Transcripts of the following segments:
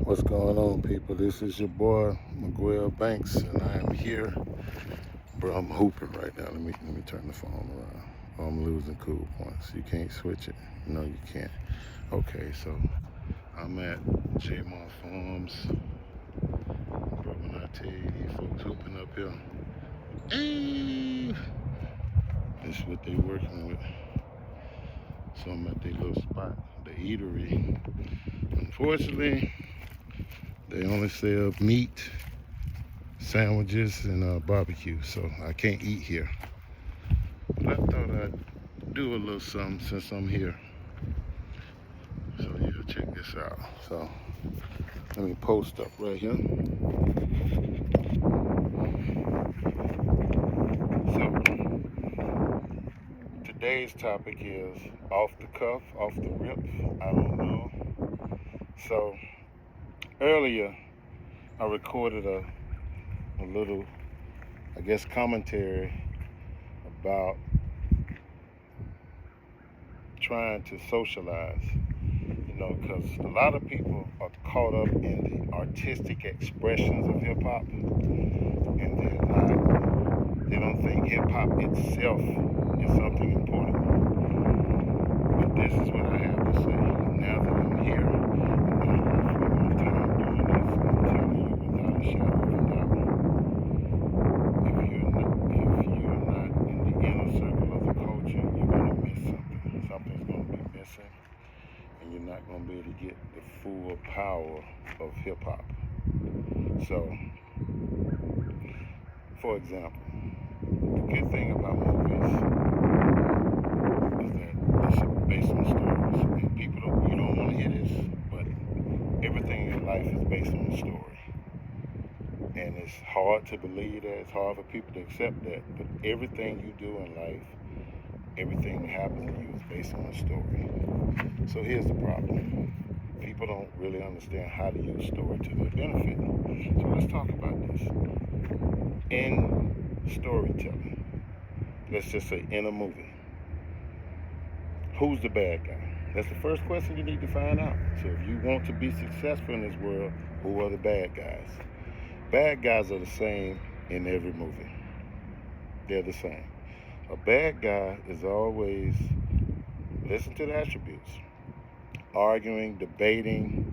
What's going on, people? This is your boy Miquiel Banks, and I am here. Bro, I'm hooping right now. Let me turn the phone around. Oh, I'm losing cool points. You can't switch it. No, you can't. Okay, so I'm at Jaemor Farms. Bro, when I tell you these folks hooping up here, this is what they working with. So I'm at their little spot, the eatery. Unfortunately, they only sell meat, sandwiches, and barbecue, so I can't eat here. But I thought I'd do a little something since I'm here. So yeah, check this out. So let me post up right here. So today's topic is off the cuff, off the rip. I don't know. So earlier I recorded a little, I guess, commentary about trying to socialize. Because a lot of people are caught up in the artistic expressions of hip hop, and they don't think hip hop itself is something important. But this is what I have to say. Now that I'm here, and for my time doing this, I'm telling you without a shadow of a doubt, if you're not in the inner circle of the culture, you're going to miss something. Something's going to be missing. And you're not going to be able to get the full power of hip hop. So, for example, the good thing about movies is that it's based on stories. And you don't want to hear this, but everything in life is based on a story. And it's hard to believe that, it's hard for people to accept that, but everything you do in life, everything that happens to you is based on a story. So here's the problem. People don't really understand how to use story to their benefit. So let's talk about this. In storytelling, let's just say in a movie, who's the bad guy? That's the first question you need to find out. So if you want to be successful in this world, who are the bad guys? Bad guys are the same in every movie. They're the same. A bad guy is always, listen to the attributes, arguing, debating,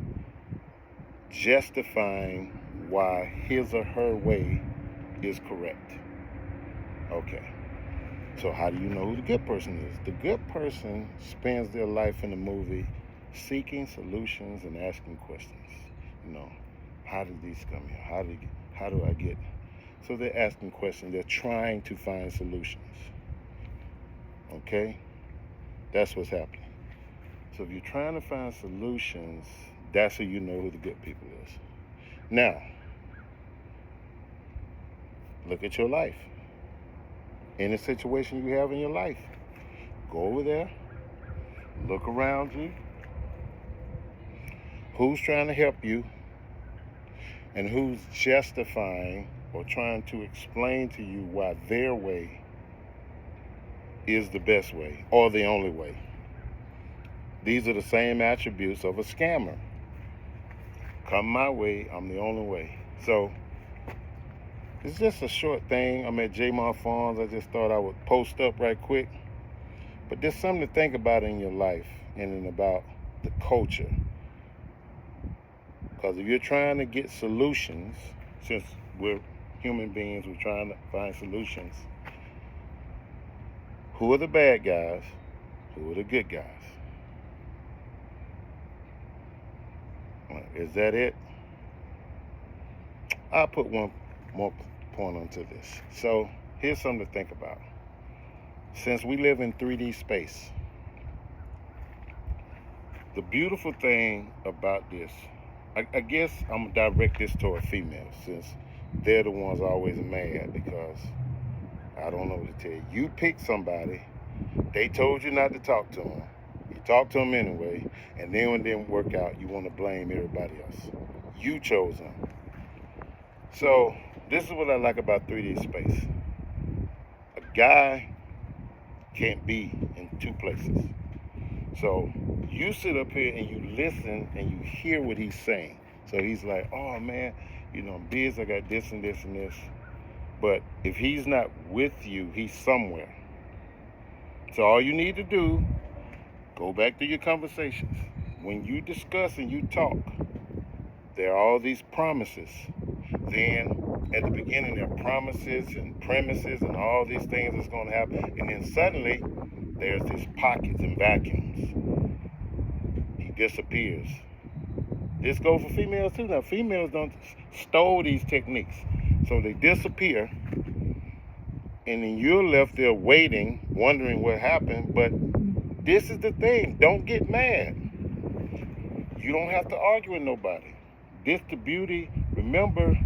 justifying why his or her way is correct. Okay. So how do you know who the good person is? The good person spends their life in the movie seeking solutions and asking questions. How did these come here? How do I get? So they're asking questions. They're trying to find solutions. Okay? That's what's happening. So if you're trying to find solutions, that's how you know who the good people is. Now, look at your life. Any situation you have in your life, go over there, look around you. Who's trying to help you and who's justifying or trying to explain to you why their way is the best way or the only way. These are the same attributes of a scammer. Come my way, I'm the only way. So it's just a short thing. I'm at Jaemor Farms. I just thought I would post up right quick. But there's something to think about in your life and about the culture. Because if you're trying to get solutions, since we're human beings, we're trying to find solutions, who are the bad guys? Who are the good guys? Is that it? I'll put one more point onto this. So here's something to think about. Since we live in 3D space, the beautiful thing about this, I guess I'm going to direct this toward females, since they're the ones always mad because I don't know what to tell you. You pick somebody, they told you not to talk to them. You talk to them anyway, and then when it didn't work out, you want to blame everybody else. You chose them. So this is what I like about 3D space. A guy can't be in two places. So you sit up here and you listen and you hear what he's saying. So he's like, oh man, I'm busy, I got this and this and this. But if he's not with you, he's somewhere. So all you need to do, go back to your conversations. When you discuss and you talk, there are all these promises. Then at the beginning there are promises and premises and all these things that's going to happen. And then suddenly there's these pockets and vacuums. He disappears. This goes for females too. Now females don't stole these techniques. So they disappear. And then you're left there waiting, wondering what happened. But this is the thing. Don't get mad. You don't have to argue with nobody. This the beauty. Remember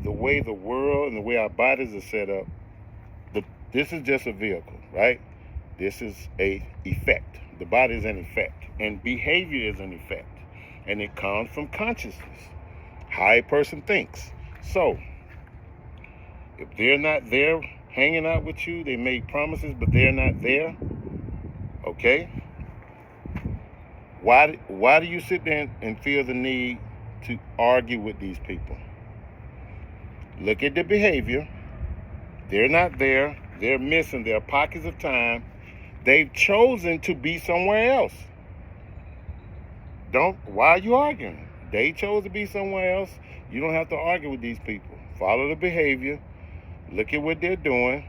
the way the world and the way our bodies are set up. This is just a vehicle, right? This is a effect. The body is an effect. And behavior is an effect. And it comes from consciousness. How a person thinks. So, if they're not there hanging out with you, they made promises, but they're not there, okay? Why do you sit there and feel the need to argue with these people? Look at the behavior. They're not there. They're missing. There are pockets of time. They've chosen to be somewhere else. Why are you arguing? They chose to be somewhere else. You don't have to argue with these people. Follow the behavior. Look at what they're doing.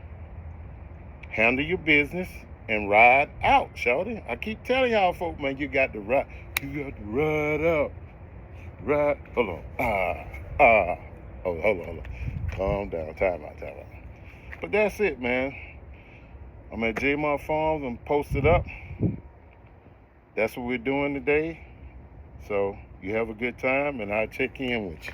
Handle your business and ride out, shawty. I keep telling y'all folk, man, you got to ride. You got to ride out. Ride. Hold on. Hold on. Calm down. Time out. But that's it, man. I'm at Jaemor Farms. I'm posted up. That's what we're doing today. So you have a good time, and I'll check in with you.